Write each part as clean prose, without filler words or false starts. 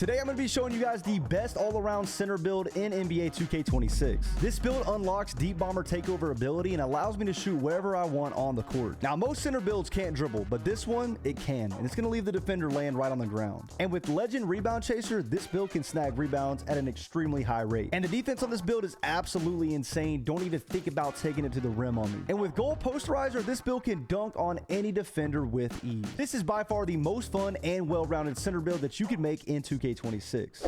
Today, I'm going to be showing you guys the best all-around center build in NBA 2K26. This build unlocks deep bomber takeover ability and allows me to shoot wherever I want on the court. Now, most center builds can't dribble, but this one, it can, and it's going to leave the defender laying right on the ground. And with Legend Rebound Chaser, this build can snag rebounds at an extremely high rate. And the defense on this build is absolutely insane. Don't even think about taking it to the rim on me. And with Goal Posterizer, this build can dunk on any defender with ease. This is by far the most fun and well-rounded center build that you can make in 2K26.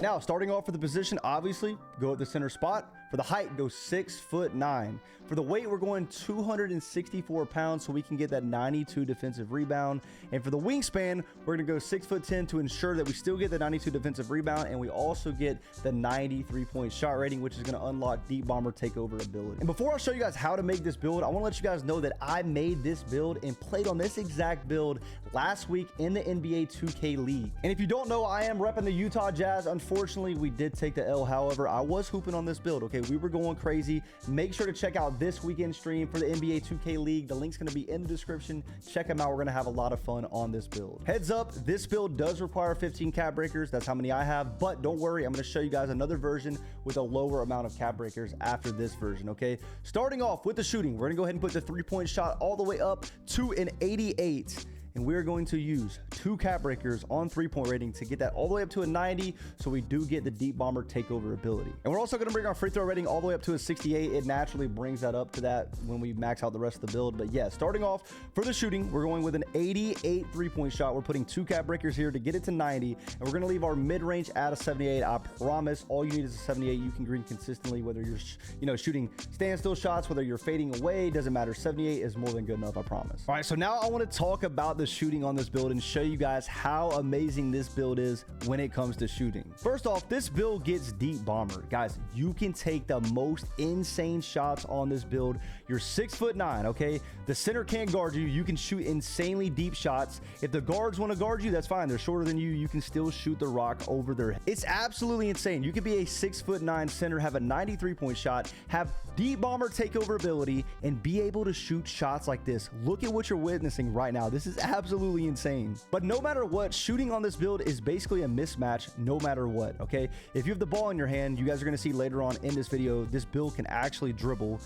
Now, starting off for the position, obviously, go at the center spot. For the height, go 6'9". For the weight, we're going 264 pounds so we can get that 92 defensive rebound. And for the wingspan, we're going to go 6'10" to ensure that we still get the 92 defensive rebound, and we also get the 93-point shot rating, which is going to unlock deep bomber takeover ability. And before I show you guys how to make this build, I want to let you guys know that I made this build and played on this exact build last week in the NBA 2K League. And if you don't know, I am repping the Utah Jazz. Unfortunately, we did take the L. However, I was hooping on this build, okay? We were going crazy. Make sure to check out this weekend stream for the NBA 2K League. The link's going to be in the description. Check them out. We're going to have a lot of fun on this build. Heads up, this build does require 15 cap breakers. That's how many I have, but don't worry. I'm going to show you guys another version with a lower amount of cap breakers after this version, okay? Starting off with the shooting, we're going to go ahead and put the three-point shot all the way up to an 88. And we're going to use 2 cap breakers on three-point rating to get that all the way up to a 90, so we do get the deep bomber takeover ability. And we're also going to bring our free throw rating all the way up to a 68. It naturally brings that up to that when we max out the rest of the build. But yeah, starting off for the shooting, we're going with an 88 three-point shot. We're putting 2 cap breakers here to get it to 90, and we're going to leave our mid-range at a 78. I promise all you need is a 78. You can green consistently, whether you're shooting standstill shots, whether you're fading away, doesn't matter. 78 is more than good enough, I promise. All right, so now I want to talk about the shooting on this build and show you guys how amazing this build is when it comes to shooting. First off, this build gets deep bomber. Guys, you can take the most insane shots on this build. You're 6'9", okay? The center can't guard you. You can shoot insanely deep shots. If the guards want to guard you, that's fine. They're shorter than you. You can still shoot the rock over their head. It's absolutely insane. You could be a 6'9" center, have a 93-point shot, have deep bomber takeover ability, and be able to shoot shots like this. Look at what you're witnessing right now. This is absolutely insane. But no matter what, shooting on this build is basically a mismatch no matter what, okay? If you have the ball in your hand, you guys are going to see later on in this video, this build can actually dribble.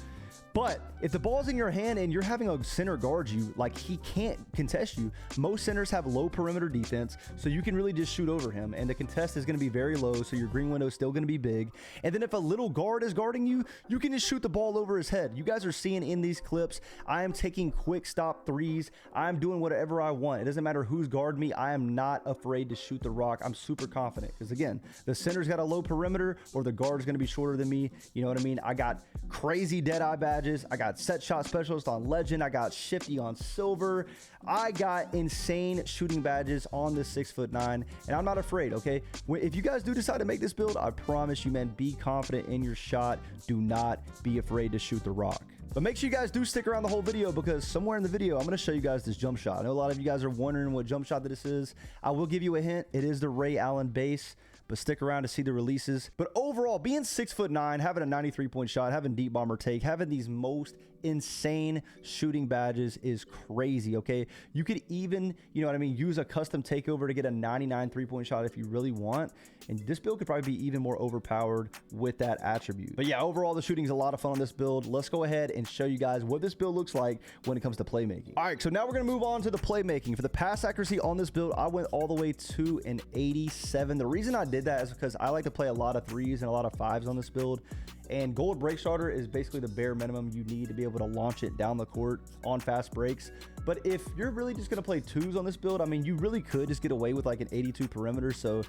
But if the ball's in your hand and you're having a center guard you, like, he can't contest you. Most centers have low perimeter defense, so you can really just shoot over him, and the contest is going to be very low, so your green window is still going to be big. And then if a little guard is guarding you, you can just shoot the ball over his head. You guys are seeing in these clips, I am taking quick stop threes. I'm doing whatever I want. It doesn't matter who's guarding me. I am not afraid to shoot the rock. I'm super confident because, again, the center's got a low perimeter or the guard is going to be shorter than me. You know what I mean? I got crazy dead-eye badges. I got set shot specialist on legend. I got shifty on silver. I got insane shooting badges on this 6'9", and I'm not afraid, okay? If you guys do decide to make this build, I promise you, man, be confident in your shot. Do not be afraid to shoot the rock. But make sure you guys do stick around the whole video, because somewhere in the video, I'm going to show you guys this jump shot. I know a lot of you guys are wondering what jump shot this is. I will give you a hint. It is the Ray Allen base, but stick around to see the releases. But overall, being 6'9", having a 93-point shot, having deep bomber take, having these most insane shooting badges is crazy, okay? You could even, you know what I mean, use a custom takeover to get a 99 three-point shot if you really want. And this build could probably be even more overpowered with that attribute. But yeah, overall, the shooting is a lot of fun on this build. Let's go ahead and show you guys what this build looks like when it comes to playmaking. All right, so now we're going to move on to the playmaking. For the pass accuracy on this build, I went all the way to an 87. The reason I did that is because I like to play a lot of 3s and a lot of 5s on this build. And gold break starter is basically the bare minimum you need to be able to launch it down the court on fast breaks. But if you're really just going to play 2s on this build, I mean, you really could just get away with like an 82 perimeter. So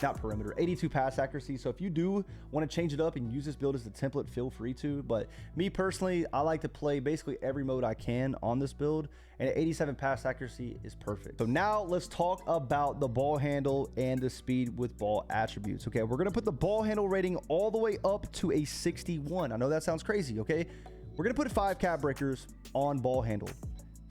not perimeter, 82 pass accuracy. So if you do want to change it up and use this build as the template, feel free to. But me personally, I like to play basically every mode I can on this build, and 87 pass accuracy is perfect. So now let's talk about the ball handle and the speed with ball attributes. Okay, we're going to put the ball handle rating all the way up to a 61. I know that sounds crazy, okay? We're going to put 5 cap breakers on ball handle.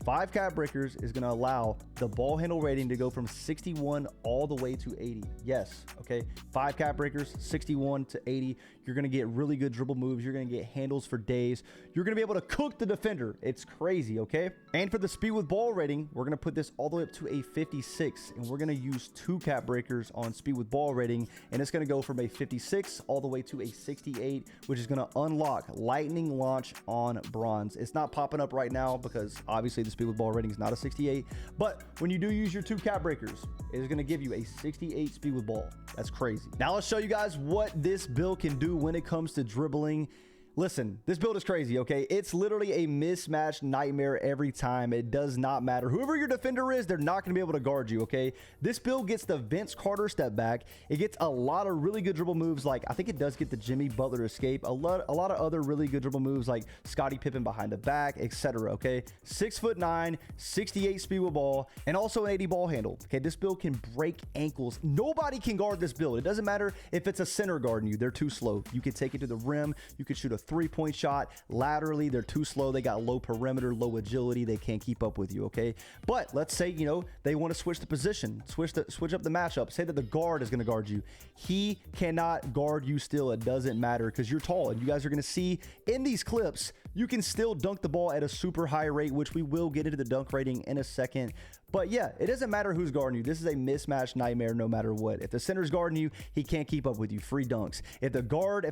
5 cap breakers is going to allow the ball handle rating to go from 61 all the way to 80. Yes, okay. 5 cap breakers, 61 to 80. You're going to get really good dribble moves. You're going to get handles for days. You're going to be able to cook the defender. It's crazy, okay? And for the speed with ball rating, we're going to put this all the way up to a 56, and we're going to use 2 cap breakers on speed with ball rating, and it's going to go from a 56 all the way to a 68, which is going to unlock lightning launch on bronze. It's not popping up right now because obviously the speed with ball rating is not a 68, but when you do use your 2 cap breakers, it is going to give you a 68 speed with ball. That's crazy. Now let's show you guys what this build can do when it comes to dribbling. Listen, this build is crazy, okay? It's literally a mismatch nightmare every time. It does not matter. Whoever your defender is, they're not going to be able to guard you, okay? This build gets the Vince Carter step back. It gets a lot of really good dribble moves. Like, I think it does get the Jimmy Butler escape. A lot of other really good dribble moves like Scottie Pippen behind the back, etc., okay? 6'9", 68 speed with ball, and also an 80 ball handle, okay? This build can break ankles. Nobody can guard this build. It doesn't matter if it's a center guarding you. They're too slow. You can take it to the rim. You can shoot a 3-point shot laterally. They're too slow. They got low perimeter, low agility. They can't keep up with you, okay? But let's say, you know, they want to switch the position, switch up the matchup. Say that the guard is going to guard you. He cannot guard you still. It doesn't matter because you're tall. And you guys are going to see in these clips, you can still dunk the ball at a super high rate, which we will get into the dunk rating in a second. But yeah, it doesn't matter who's guarding you. This is a mismatch nightmare no matter what. If the center's guarding you, he can't keep up with you. Free dunks. If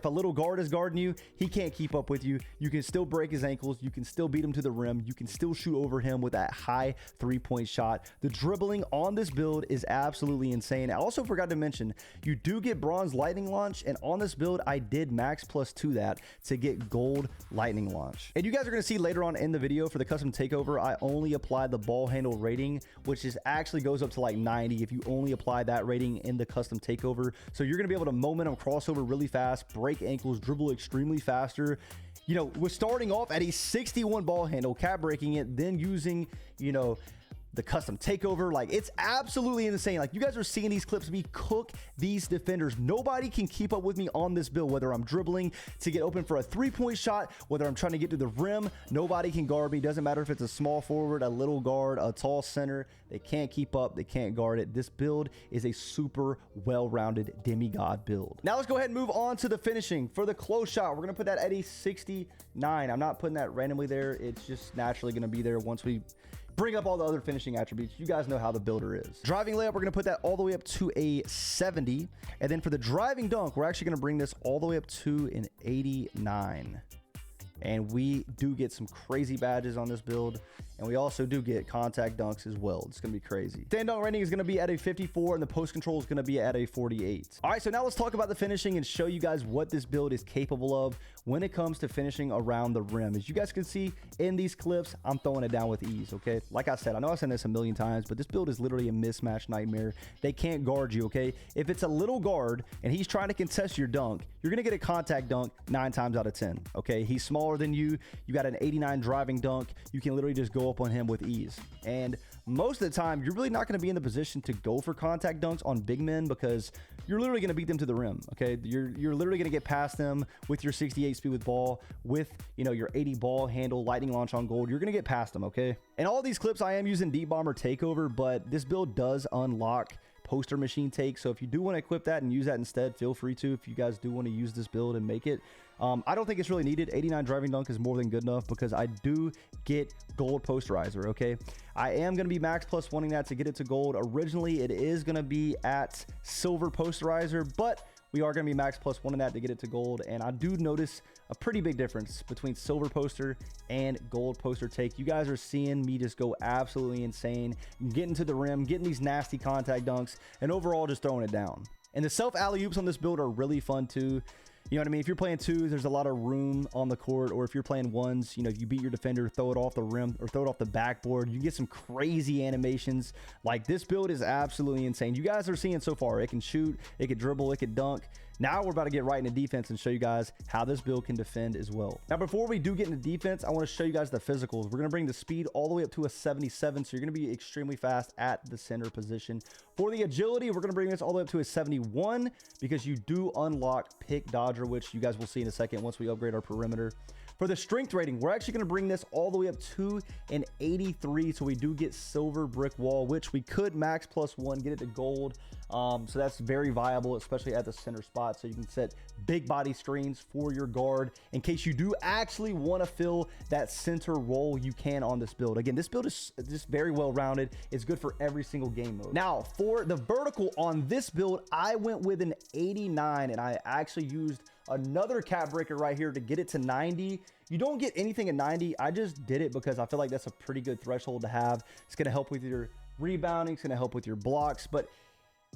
a little guard is guarding you, he can't keep up with you. You can still break his ankles. You can still beat him to the rim. You can still shoot over him with that high 3-point shot. The dribbling on this build is absolutely insane. I also forgot to mention, you do get bronze lightning launch, and on this build, I did max +2 that to get gold lightning launch. And you guys are going to see later on in the video for the custom takeover, I only applied the ball handle rating, which is actually goes up to like 90 if you only apply that rating in the custom takeover. So you're going to be able to momentum crossover really fast, break ankles, dribble extremely faster. You know, we're starting off at a 61 ball handle, cap breaking it, then using, you know, the custom takeover. Like, it's absolutely insane. Like, you guys are seeing these clips of me cook these defenders. Nobody can keep up with me on this build, whether I'm dribbling to get open for a 3-point shot, whether I'm trying to get to the rim. Nobody can guard me. Doesn't matter if it's a small forward, a little guard, a tall center. They can't keep up. They can't guard it. This build is a super well-rounded demigod build. Now let's go ahead and move on to the finishing. For the close shot, we're going to put that at a 69. I'm not putting that randomly there. It's just naturally going to be there once we bring up all the other finishing attributes. You guys know how the builder is. Driving layup, we're going to put that all the way up to a 70. And then for the driving dunk, we're actually going to bring this all the way up to an 89. And we do get some crazy badges on this build. And we also do get contact dunks as well. It's going to be crazy. Stand dunk rating is going to be at a 54, and the post control is going to be at a 48. All right, so now let's talk about the finishing and show you guys what this build is capable of when it comes to finishing around the rim. As you guys can see in these clips, I'm throwing it down with ease, okay? Like I said, I know I've said this a million times, but this build is literally a mismatch nightmare. They can't guard you, okay? If it's a little guard and he's trying to contest your dunk, you're going to get a contact dunk 9 times out of 10, okay? He's smaller than you. You got an 89 driving dunk. You can literally just go up on him with ease. And most of the time, you're really not going to be in the position to go for contact dunks on big men because you're literally going to beat them to the rim, okay? You're literally going to get past them with your 68 speed with ball, with, you know, your 80 ball handle, lightning launch on gold. You're going to get past them, okay? In all these clips, I am using Deep Bomber Takeover, but this build does unlock poster machine take. So if you do want to equip that and use that instead, feel free to. If you guys do want to use this build and make it, I don't think it's really needed. 89 driving dunk is more than good enough because I do get gold posterizer, okay? I am going to be max plus wanting that to get it to gold. Originally, it is going to be at silver posterizer, but we are going to be max plus wanting that to get it to gold. And I do notice a pretty big difference between silver poster and gold poster take. You guys are seeing me just go absolutely insane, getting to the rim, getting these nasty contact dunks, and overall just throwing it down. And the self alley-oops on this build are really fun too. You know what I mean? If you're playing twos, there's a lot of room on the court, or if you're playing ones, you know, if you beat your defender, throw it off the rim or throw it off the backboard, you get some crazy animations. Like, this build is absolutely insane. You guys are seeing so far, it can shoot, it can dribble, it can dunk. Now we're about to get right into defense and show you guys how this build can defend as well. Now, before we do get into defense, I want to show you guys the physicals. We're going to bring the speed all the way up to a 77, so you're going to be extremely fast at the center position. For the agility, we're going to bring this all the way up to a 71 because you do unlock pick dodger, which you guys will see in a second once we upgrade our perimeter. For the strength rating, we're actually going to bring this all the way up to an 83. So we do get silver brick wall, which we could max +1, get it to gold. So that's very viable, especially at the center spot. So you can set big body screens for your guard in case you do actually want to fill that center role. You can on this build. Again, this build is just very well rounded. It's good for every single game mode. Now for the vertical on this build, I went with an 89, and I actually used another cap breaker right here to get it to 90. You don't get anything at 90. I just did it because I feel like that's a pretty good threshold to have. It's going to help with your rebounding. It's going to help with your blocks. But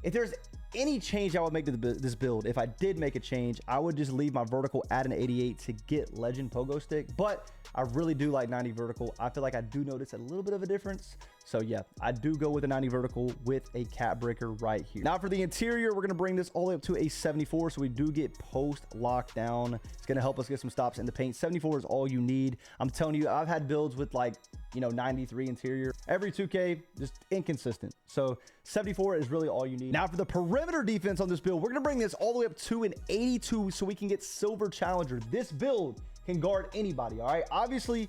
if there's any change I would make to this build, if I did make a change, I would just leave my vertical at an 88 to get legend pogo stick. But I really do like 90 vertical. I feel like I do notice a little bit of a difference. So yeah, I do go with a 90 vertical with a cap breaker right here. Now for the interior, we're going to bring this all the way up to a 74. So we do get post lockdown. It's going to help us get some stops in the paint. 74 is all you need. I'm telling you, I've had builds with like, 93 interior. Every 2K, just inconsistent. So 74 is really all you need. Now for the perimeter defense on this build, we're going to bring this all the way up to an 82 so we can get silver challenger. This build can guard anybody, all right? Obviously,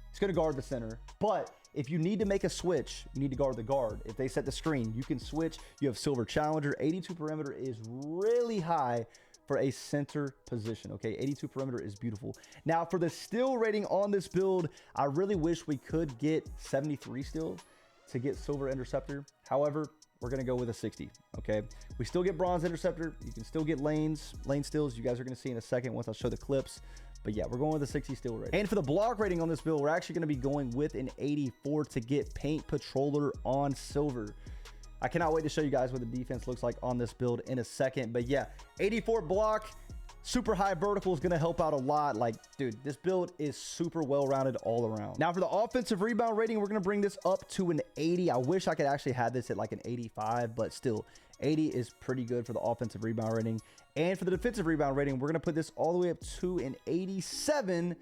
it's going to guard the center, but if you need to make a switch, you need to guard the guard. If they set the screen, you can switch. You have silver challenger. 82 perimeter is really high for a center position. Okay, 82 perimeter is beautiful. Now for the steal rating on this build, I really wish we could get 73 steal to get silver interceptor. However, we're going to go with a 60. Okay, we still get bronze interceptor. You can still get lane steals. You guys are going to see in a second once I show the clips. But yeah, we're going with a 60 steal rating. And for the block rating on this build, we're actually going to be going with an 84 to get paint patroller on silver. I cannot wait to show you guys what the defense looks like on this build in a second. But yeah, 84 block, super high vertical is going to help out a lot. Like, dude, this build is super well-rounded all around. Now for the offensive rebound rating, we're going to bring this up to an 80. I wish I could actually have this at like an 85, but still 80 is pretty good for the offensive rebound rating. And for the defensive rebound rating, we're going to put this all the way up to an 87.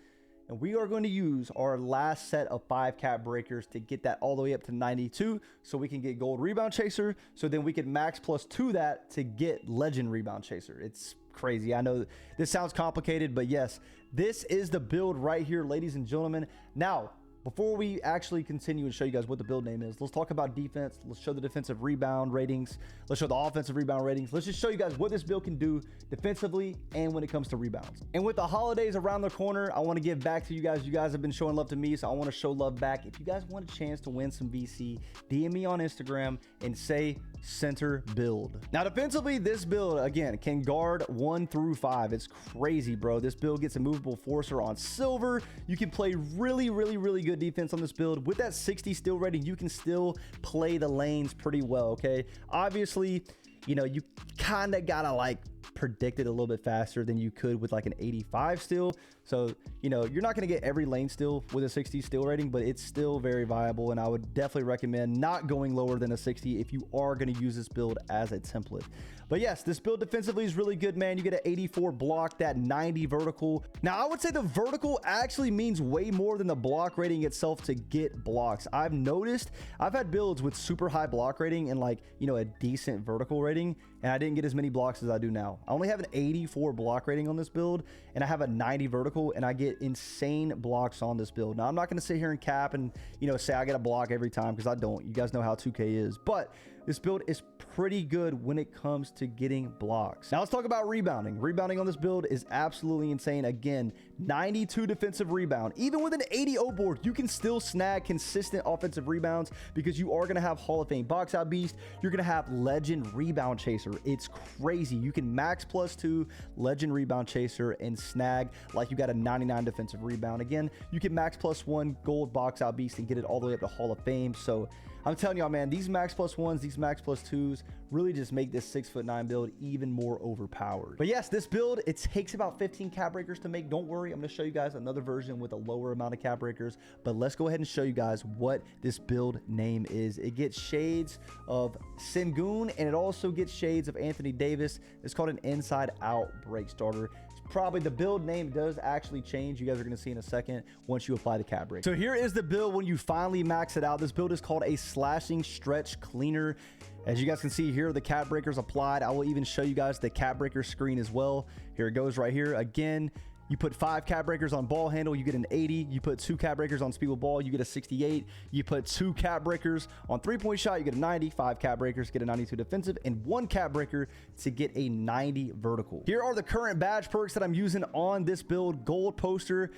And we are going to use our last set of 5 cap breakers to get that all the way up to 92 so we can get gold rebound chaser. So then we can max +2 that to get legend rebound chaser. It's crazy. I know this sounds complicated, but yes, this is the build right here, ladies and gentlemen. Now, before we actually continue and show you guys what the build name is, let's talk about defense. Let's show the defensive rebound ratings. Let's show the offensive rebound ratings. Let's just show you guys what this build can do defensively and when it comes to rebounds. And with the holidays around the corner, I want to give back to you guys. You guys have been showing love to me, so I want to show love back. If you guys want a chance to win some VC, DM me on Instagram and say center build. Now defensively, this build again can guard 1 through 5. It's crazy, bro. This build gets a movable forcer on silver. You can play really good defense on this build. With that 60 steal rating, you can still play the lanes pretty well. Okay, obviously, you kind of gotta like predict it a little bit faster than you could with like an 85 steal. So, you're not going to get every lane steal with a 60 steal rating, but it's still very viable. And I would definitely recommend not going lower than a 60 if you are going to use this build as a template. But yes, this build defensively is really good, man. You get an 84 block, that 90 vertical. Now, I would say the vertical actually means way more than the block rating itself to get blocks. I've noticed I've had builds with super high block rating and like, a decent vertical rating, and I didn't get as many blocks as I do now. I only have an 84 block rating on this build, and I have a 90 vertical, and I get insane blocks on this build. Now, I'm not going to sit here and cap and, say I get a block every time, because I don't. You guys know how 2K is. But this build is pretty good when it comes to getting blocks. Now let's talk about rebounding. Rebounding on this build is absolutely insane. Again, 92 defensive rebound. Even with an 80 O board, you can still snag consistent offensive rebounds because you are going to have Hall of Fame box out beast. You're going to have legend rebound chaser. It's crazy. You can max +2 legend rebound chaser and snag like you got a 99 defensive rebound. Again, you can max +1 gold box out beast and get it all the way up to Hall of Fame. So I'm telling y'all, man, these max +1s, these max +2s really just make this 6'9" build even more overpowered. But yes, this build, it takes about 15 cap breakers to make. Don't worry, I'm going to show you guys another version with a lower amount of cap breakers. But let's go ahead and show you guys what this build name is. It gets shades of Sengun, and it also gets shades of Anthony Davis. It's called an inside out break starter. Probably the build name does actually change. You guys are going to see in a second once you apply the cap break. So here is the build when you finally max it out. This build is called a slashing stretch cleaner. As you guys can see here, the cap breakers applied. I will even show you guys the cap breaker screen as well. Here it goes right here. Again, You put 5 cap breakers on ball handle, you get an 80. You put 2 cap breakers on speed with ball, you get a 68. You put 2 cap breakers on 3-point shot, you get a 90. 5 cap breakers, get a 92 defensive, and 1 cap breaker to get a 90 vertical. Here are the current badge perks that I'm using on this build. Gold poster,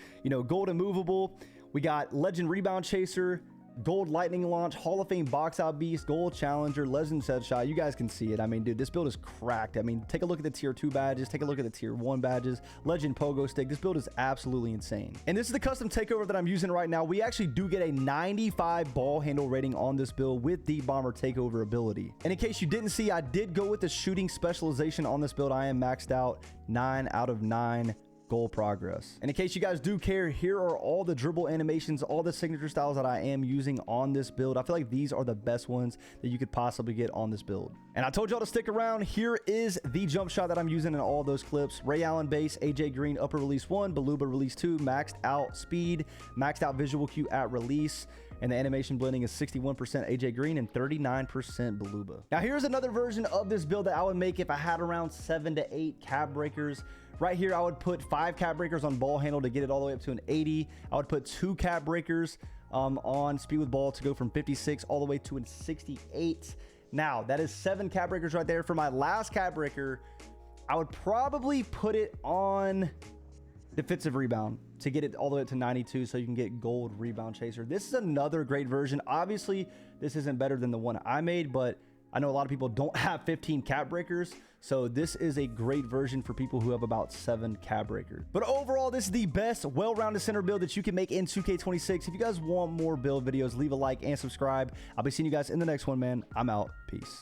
gold immovable. We got legend rebound chaser, gold lightning launch, Hall of Fame box out beast, gold challenger, legend set shot. You guys can see it. I mean, dude, this build is cracked. I mean, take a look at the tier 2 badges, take a look at the tier 1 badges, legend pogo stick. This build is absolutely insane. And this is the custom takeover that I'm using right now. We actually do get a 95 ball handle rating on this build with deep bomber takeover ability. And in case you didn't see, I did go with the shooting specialization on this build. I am maxed out 9 out of 9 goal progress. And in case you guys do care, here are all the dribble animations, all the signature styles that I am using on this build. I feel like these are the best ones that you could possibly get on this build. And I told y'all to stick around. Here is the jump shot that I'm using in all those clips. Ray Allen base, AJ Green upper release 1, Baluba release 2, maxed out speed, maxed out visual cue at release, and the animation blending is 61% AJ Green and 39% Baluba. Now here's another version of this build that I would make if I had around 7 to 8 cap breakers. Right here, I would put 5 cap breakers on ball handle to get it all the way up to an 80. I would put 2 cap breakers on speed with ball to go from 56 all the way to a 68. Now, that is 7 cap breakers right there. For my last cap breaker, I would probably put it on defensive rebound to get it all the way up to 92 so you can get gold rebound chaser. This is another great version. Obviously, this isn't better than the one I made, but I know a lot of people don't have 15 cap breakers, so this is a great version for people who have about 7 cap breakers. But overall, this is the best well-rounded center build that you can make in 2K26. If you guys want more build videos, leave a like and subscribe. I'll be seeing you guys in the next one, man. I'm out. Peace.